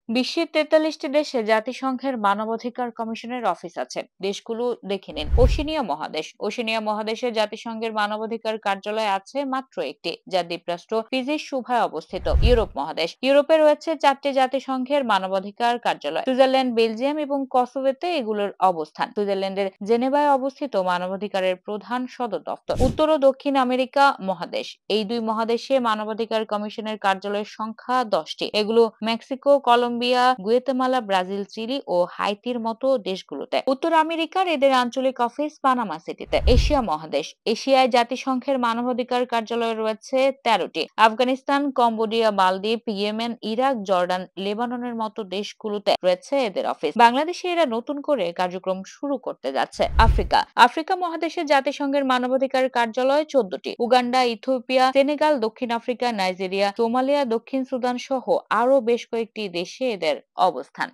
বিশ্বের ৪৩টি দেশে জাতিসংঘের মানবাধিকার কমিশনের অফিস আছে। দেশগুলো দেখে নিন। ওশেনিয়া মহাদেশ। ওশেনিয়া মহাদেশে জাতিসংঘের মানবাধিকার কার্যালয় আছে মাত্র একটি, যা দ্বীপরাষ্ট্র ফিজির সুভায় অবস্থিত। ইউরোপ মহাদেশ। ইউরোপে রয়েছে ৪টি জাতিসংঘের মানবাধিকার কার্যালয়। সুইজারল্যান্ড, বেলজিয়াম এবং কসোভোতে এগুলোর অবস্থান। সুইজারল্যান্ডের জেনেভায় অবস্থিত মানবাধিকারের প্রধান সদর দপ্তর। উত্তর ও দক্ষিণ আমেরিকা মহাদেশ। এই দুই মহাদেশে মানবাধিকার কমিশনের কার্যালয়ের সংখ্যা 10টি। এগুলো Mexico, Colombia, Guatemala, Brazil, Chile ও হাইতির মতো দেশগুলোতে। উত্তর আমেরিকার এদের আঞ্চলিক অফিস পানামা সিটিতে। এশিয়া মহাদেশ। এশিয়ায় জাতিসংঘের মানবাধিকার কার্যালয় রয়েছে 13টি। আফগানিস্তান, কম্বোডিয়া, মালদ্বীপ, ইয়েমেন, ইরাক, জর্ডান, লেবাননের মতো দেশগুলোতে রয়েছে এদের অফিস। বাংলাদেশে এরা নতুন করে কার্যক্রম শুরু করতে যাচ্ছে। আফ্রিকা। আফ্রিকা মহাদেশে জাতিসংঘের মানবাধিকার কার্যালয় 14টি। উগান্ডা, ইথিওপিয়া, সেনেগাল, দক্ষিণ আফ্রিকা, নাইজেরিয়া, সোমালিয়া, দক্ষিণ সুদান সহ আরো বেশ কয়েকটি দেশে এদের অবস্থান।